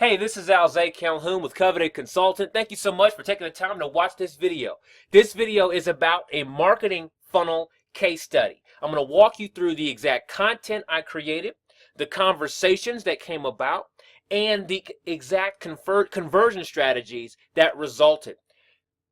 Hey, this is Alzay Calhoun with Coveted Consultant. Thank you so much for taking the time to watch this video. This video is about a marketing funnel case study. I'm going to walk you through the exact content I created, the conversations that came about, and the exact conversion strategies that resulted.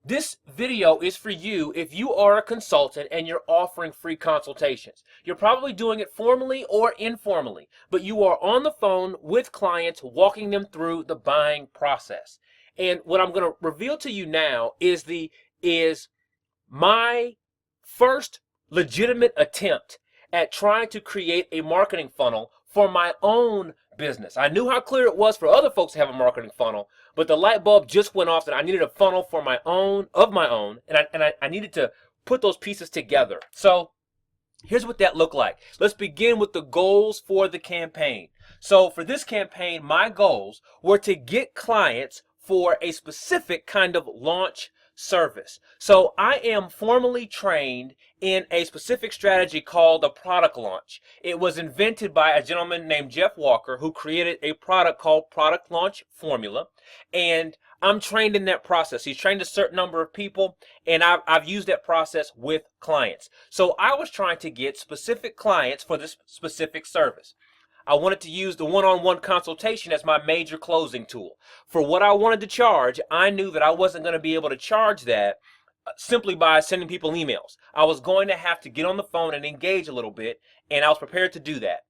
This video is for you if you are a consultant and you're offering free consultations. You're probably doing it formally or informally, but you are on the phone with clients walking them through the buying process. And what I'm going to reveal to you now is my first legitimate attempt at trying to create a marketing funnel for my own business. I knew how clear it was for other folks to have a marketing funnel, but the light bulb just went off that I needed a funnel for my own, and I needed to put those pieces together. So here's what that looked like. Let's begin with the goals for the campaign. So for this campaign, my goals were to get clients for a specific kind of launch service. So I am formally trained in a specific strategy called a product launch. It was invented by a gentleman named Jeff Walker, who created a product called Product Launch Formula, and I'm trained in that process. He's trained a certain number of people, and I've used that process with clients. So I was trying to get specific clients for this specific service. I wanted to use the one-on-one consultation as my major closing tool. For what I wanted to charge, I knew that I wasn't going to be able to charge that simply by sending people emails. I was going to have to get on the phone and engage a little bit, and I was prepared to do that.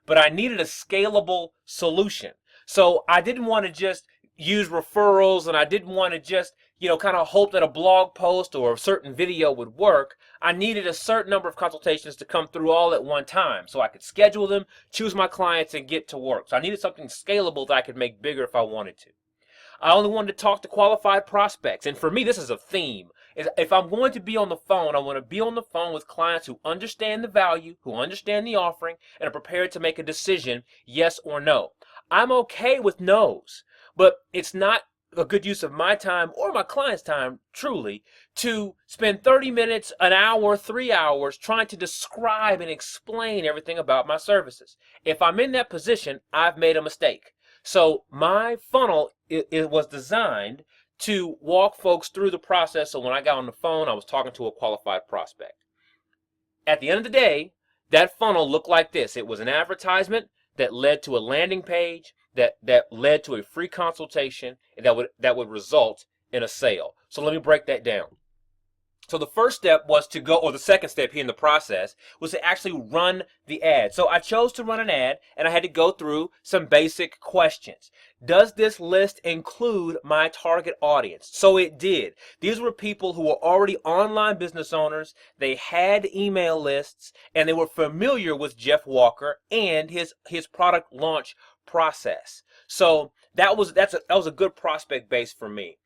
But I needed a scalable solution. So I didn't want to just use referrals, and I didn't want to just, kind of hope that a blog post or a certain video would work. I needed a certain number of consultations to come through all at one time so I could schedule them, choose my clients, and get to work. So I needed something scalable that I could make bigger if I wanted to. I only wanted to talk to qualified prospects. And for me, this is a theme. If I'm going to be on the phone, I want to be on the phone with clients who understand the value, who understand the offering, and are prepared to make a decision, yes or no. I'm okay with no's, but it's not a good use of my time or my client's time, truly, to spend 30 minutes, an hour, 3 hours trying to describe and explain everything about my services. If I'm in that position, I've made a mistake. So my funnel, it was designed to walk folks through the process. So when I got on the phone, I was talking to a qualified prospect. At the end of the day, that funnel looked like this. It was an advertisement that led to a landing page, that led to a free consultation, and that would result in a sale. So let me break that down. So the first step was to go, or the second step here in the process, was to actually run the ad. So I chose to run an ad, and I had to go through some basic questions. Does this list include my target audience? So it did. These were people who were already online business owners. They had email lists, and they were familiar with Jeff Walker and his product launch process. So that was a good prospect base for me.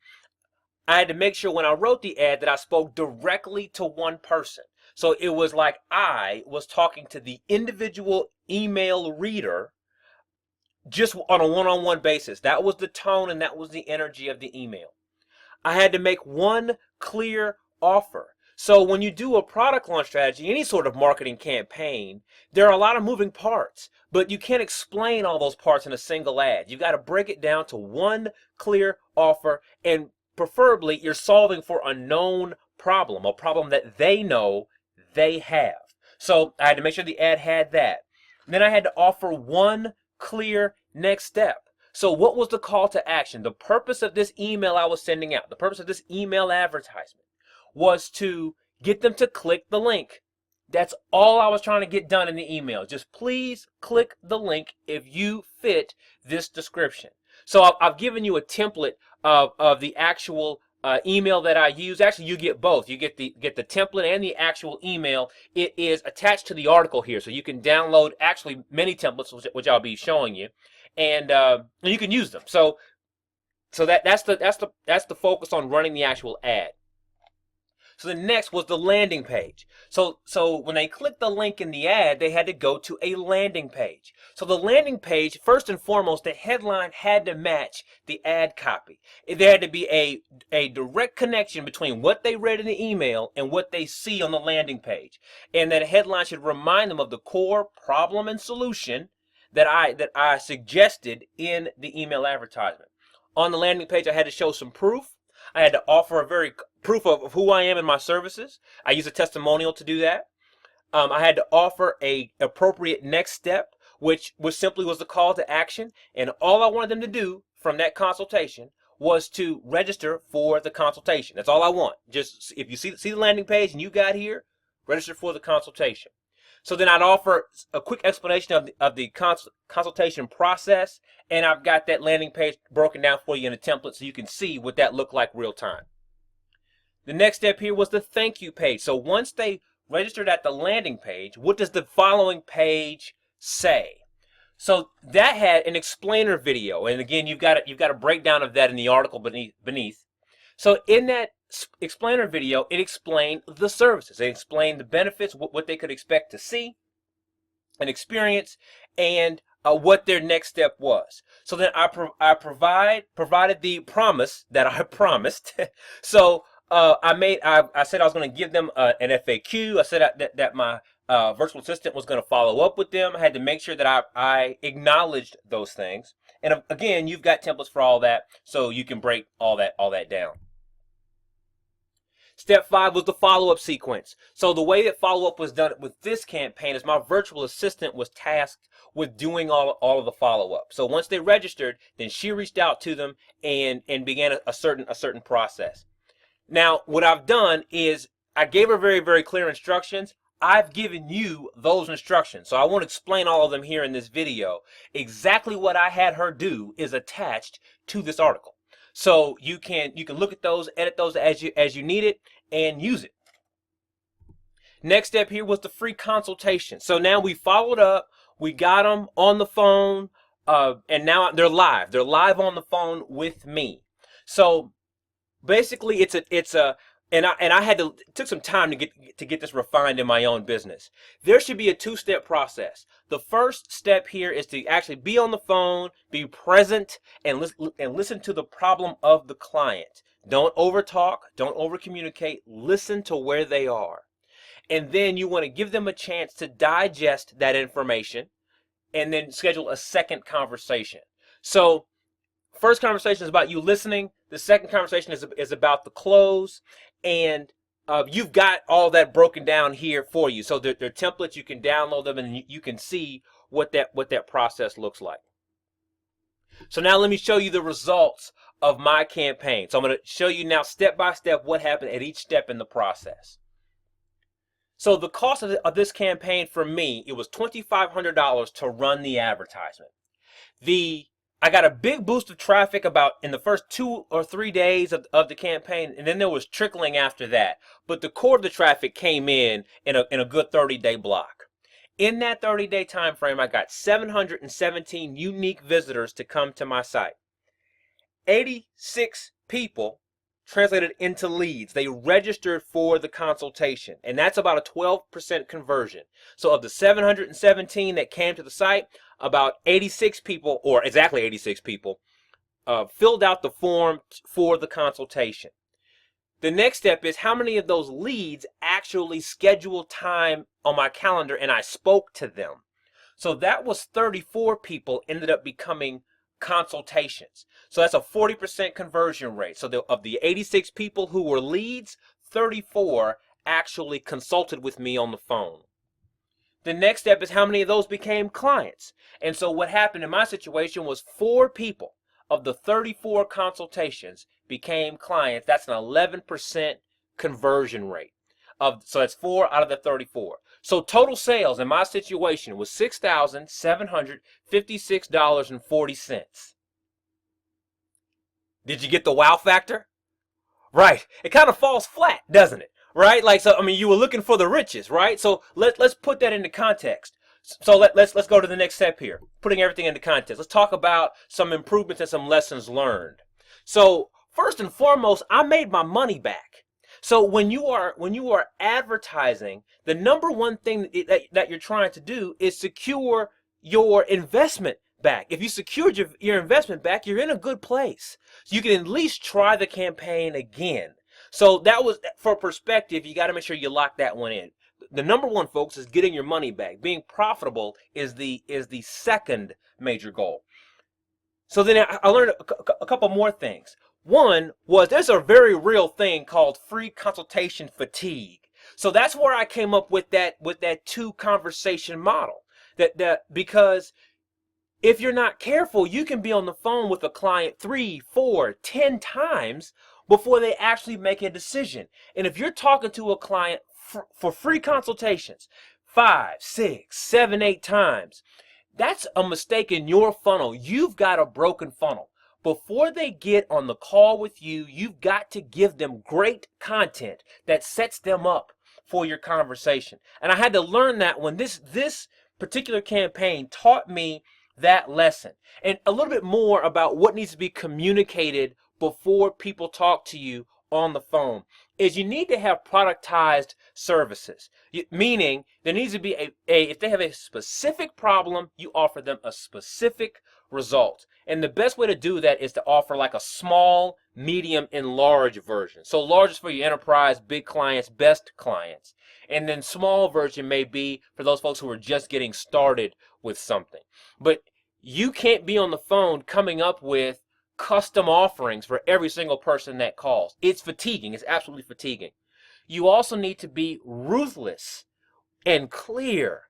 I had to make sure when I wrote the ad that I spoke directly to one person. So it was like I was talking to the individual email reader just on a one-on-one basis. That was the tone and that was the energy of the email. I had to make one clear offer. So when you do a product launch strategy, any sort of marketing campaign, there are a lot of moving parts, but you can't explain all those parts in a single ad. You've got to break it down to one clear offer, and preferably you're solving for a known problem, a problem that they know they have. So I had to make sure the ad had that. And then I had to offer one clear next step. So what was the call to action? The purpose of this email I was sending out, the purpose of this email advertisement was to get them to click the link. That's all I was trying to get done in the email. Just please click the link if you fit this description. So I've given you a template of the actual email that I use. Actually, you get both. You get the template and the actual email. It is attached to the article here, so you can download actually many templates, which I'll be showing you, and you can use them. So that's the focus on running the actual ad. So the next was the landing page. So when they clicked the link in the ad, they had to go to a landing page. So the landing page, first and foremost, the headline had to match the ad copy. There had to be a direct connection between what they read in the email and what they see on the landing page. And that headline should remind them of the core problem and solution that I suggested in the email advertisement. On the landing page, I had to show some proof. I had to offer a very proof of who I am and my services. I use a testimonial to do that. I had to offer a appropriate next step, which simply was the call to action. And all I wanted them to do from that consultation was to register for the consultation. That's all I want. Just if you see the landing page and you got here, register for the consultation. So then I'd offer a quick explanation of the consultation process, and I've got that landing page broken down for you in a template so you can see what that looked like real time. The next step here was the thank you page. So once they registered at the landing page, what does the following page say? So that had an explainer video, and again, you've got a breakdown of that in the article beneath. So in that explainer video, it explained the services. It explained the benefits, what they could expect to see and experience, and what their next step was. So then I provided the promise that I promised. So I said I was going to give them an FAQ. I said that my virtual assistant was going to follow up with them. I had to make sure that I acknowledged those things. And again, you've got templates for all that, so you can break all that down. Step 5 was the follow-up sequence. So the way that follow-up was done with this campaign is my virtual assistant was tasked with doing all of the follow-up. So once they registered, then she reached out to them and began a certain process. Now, what I've done is I gave her very, very clear instructions. I've given you those instructions. So I won't explain all of them here in this video. Exactly what I had her do is attached to this article. So you can look at those, edit those as you need it, and use it. Next step here was the free consultation. So now we followed up, we got them on the phone, and now they're live. They're live on the phone with me. So basically, it took some time to get this refined in my own business. There should be a two-step process. The first step here is to actually be on the phone, be present, and listen to the problem of the client. Don't overtalk, don't overcommunicate, listen to where they are. And then you want to give them a chance to digest that information and then schedule a second conversation. So first conversation is about you listening. The second conversation is about the close, and you've got all that broken down here for you. So they're templates. You can download them, and you can see what that process looks like. So now let me show you the results of my campaign. So I'm going to show you now step by step what happened at each step in the process. So the cost of this campaign for me, it was $2,500 to run the advertisement. I got a big boost of traffic about in the first 2 or 3 days of the campaign, and then there was trickling after that. But the core of the traffic came in a good 30-day block. In that 30-day time frame, I got 717 unique visitors to come to my site. 86 people translated into leads. They registered for the consultation, and that's about a 12% conversion. So of the 717 that came to the site, about 86 people, or exactly 86 people, filled out the form for the consultation. The next step is how many of those leads actually scheduled time on my calendar and I spoke to them. So that was 34 people ended up becoming consultations. So that's a 40% conversion rate. So of the 86 people who were leads, 34 actually consulted with me on the phone. The next step is how many of those became clients. And so what happened in my situation was 4 people of the 34 consultations became clients. That's an 11% conversion rate. So that's 4 out of the 34. So total sales in my situation was $6,756.40. Did you get the wow factor? Right. It kind of falls flat, doesn't it? Right? Like, so, I mean, you were looking for the riches, right? So let's put that into context. So let's go to the next step here, putting everything into context. Let's talk about some improvements and some lessons learned. So first and foremost, I made my money back. So when you are advertising, the number one thing that you're trying to do is secure your investment back. If you secured your investment back, you're in a good place. So you can at least try the campaign again. So that was, for perspective, you got to make sure you lock that one in. the number one, folks, is getting your money back. Being profitable is the second major goal. So then I learned a couple more things. One was there's a very real thing called free consultation fatigue. So that's where I came up with that two conversation model. Because if you're not careful, you can be on the phone with a client 3, 4, 10 times before they actually make a decision. And if you're talking to a client for free consultations 5, 6, 7, 8 times, that's a mistake in your funnel. You've got a broken funnel. Before they get on the call with you, you've got to give them great content that sets them up for your conversation. And I had to learn that when this particular campaign taught me that lesson. And a little bit more about what needs to be communicated before people talk to you on the phone is you need to have productized services. Meaning there needs to be if they have a specific problem, you offer them a specific result. And the best way to do that is to offer like a small, medium, and large version. So large is for your enterprise, big clients, best clients. And then small version may be for those folks who are just getting started with something. But you can't be on the phone coming up with custom offerings for every single person that calls. It's fatiguing. It's absolutely fatiguing. You also need to be ruthless and clear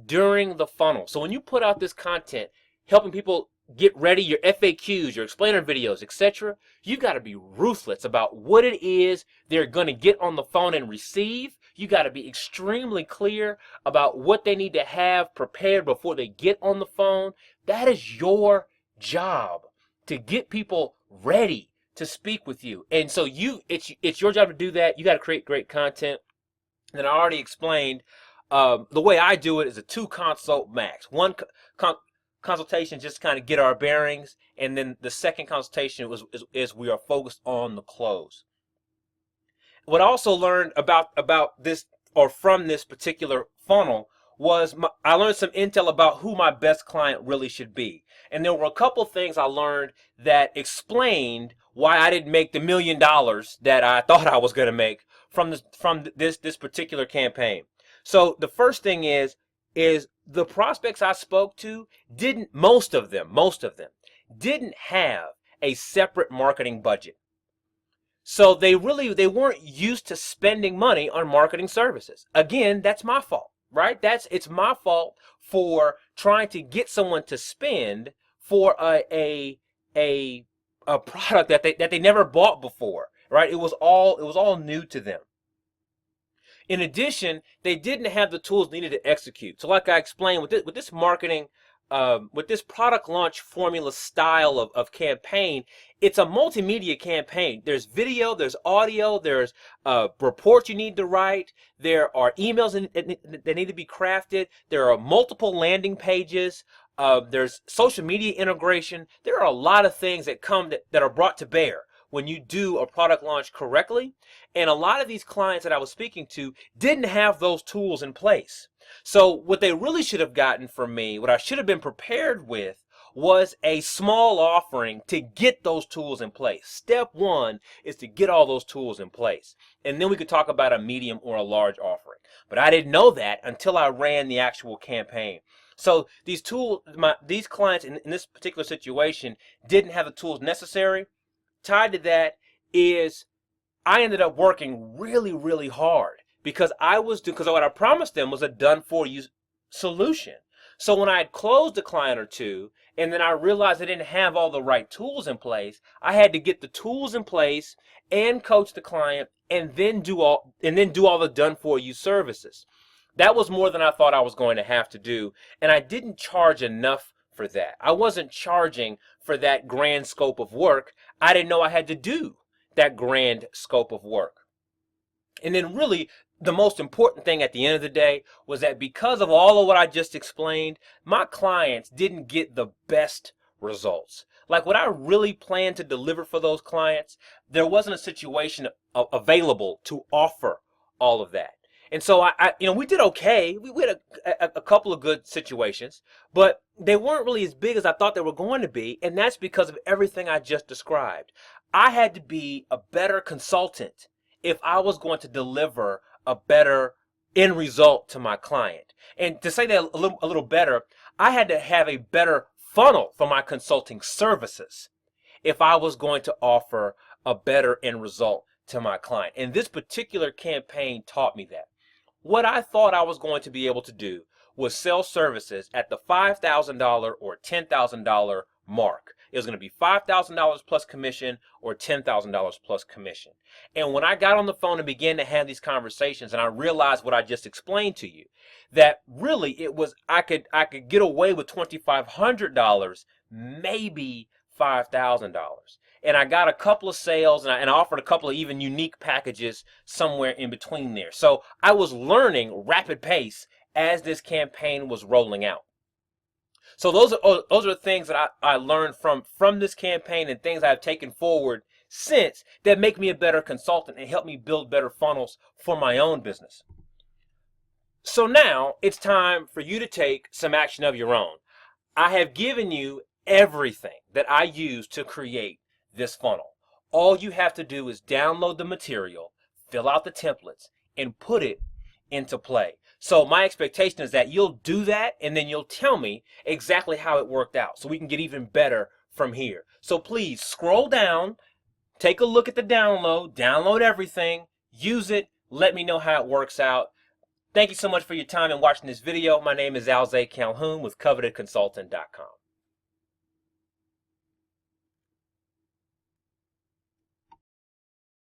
during the funnel. So when you put out this content, helping people get ready, your FAQs, your explainer videos, etc., you got to be ruthless about what it is they're going to get on the phone and receive. You got to be extremely clear about what they need to have prepared before they get on the phone. That is your job, to get people ready to speak with you. And so it's your job to do that. You got to create great content. And I already explained the way I do it is a 2 consult max. One consultation just kind of get our bearings, and then the second consultation is we are focused on the close. What I also learned about this, or from this particular funnel, was I learned some intel about who my best client really should be. And there were a couple things I learned that explained why I didn't make the $1 million that I thought I was going to make from this particular campaign. So the first thing is the prospects I spoke to most of them didn't have a separate marketing budget. So they weren't used to spending money on marketing services. Again, that's my fault, right? It's my fault for trying to get someone to spend for a product that they never bought before, right? It was all new to them. In addition, they didn't have the tools needed to execute. So like I explained, with this marketing, with this product launch formula style of campaign, it's a multimedia campaign. There's video, there's audio, there's reports you need to write, there are emails that need to be crafted, there are multiple landing pages, there's social media integration. There are a lot of things that are brought to bear when you do a product launch correctly. And a lot of these clients that I was speaking to didn't have those tools in place. So what they really should have gotten from me, what I should have been prepared with, was a small offering to get those tools in place. Step 1 is to get all those tools in place. And then we could talk about a medium or a large offering. But I didn't know that until I ran the actual campaign. So these clients in this particular situation didn't have the tools necessary. Tied to that is I ended up working really, really hard because what I promised them was a done-for-you solution. So when I had closed a client or two, and then I realized I didn't have all the right tools in place, I had to get the tools in place and coach the client, and then do all the done-for-you services. That was more than I thought I was going to have to do, and I didn't charge enough for that. I wasn't charging for that grand scope of work. I didn't know I had to do that grand scope of work. And then really, the most important thing at the end of the day was that because of all of what I just explained, my clients didn't get the best results. Like what I really planned to deliver for those clients, there wasn't a situation available to offer all of that. And so we did okay. We had a couple of good situations, but they weren't really as big as I thought they were going to be. And that's because of everything I just described. I had to be a better consultant if I was going to deliver a better end result to my client. And to say that a little better, I had to have a better funnel for my consulting services if I was going to offer a better end result to my client. And this particular campaign taught me that. What I thought I was going to be able to do was sell services at the $5,000 or $10,000 mark. It was going to be $5,000 plus commission or $10,000 plus commission. And when I got on the phone and began to have these conversations, and I realized what I just explained to you, that really it was I could get away with $2,500, maybe $5,000. And I got a couple of sales, and I offered a couple of even unique packages somewhere in between there. So I was learning rapid pace as this campaign was rolling out. So those are the things that I learned from this campaign, and things I've taken forward since that make me a better consultant and help me build better funnels for my own business. So now it's time for you to take some action of your own. I have given you everything that I use to create this funnel. All you have to do is download the material, fill out the templates, and put it into play. So my expectation is that you'll do that, and then you'll tell me exactly how it worked out so we can get even better from here. So please scroll down, take a look at the download everything, use it, let me know how it works out. Thank you so much for your time and watching this video. My name is Alze Calhoun with CovetedConsultant.com.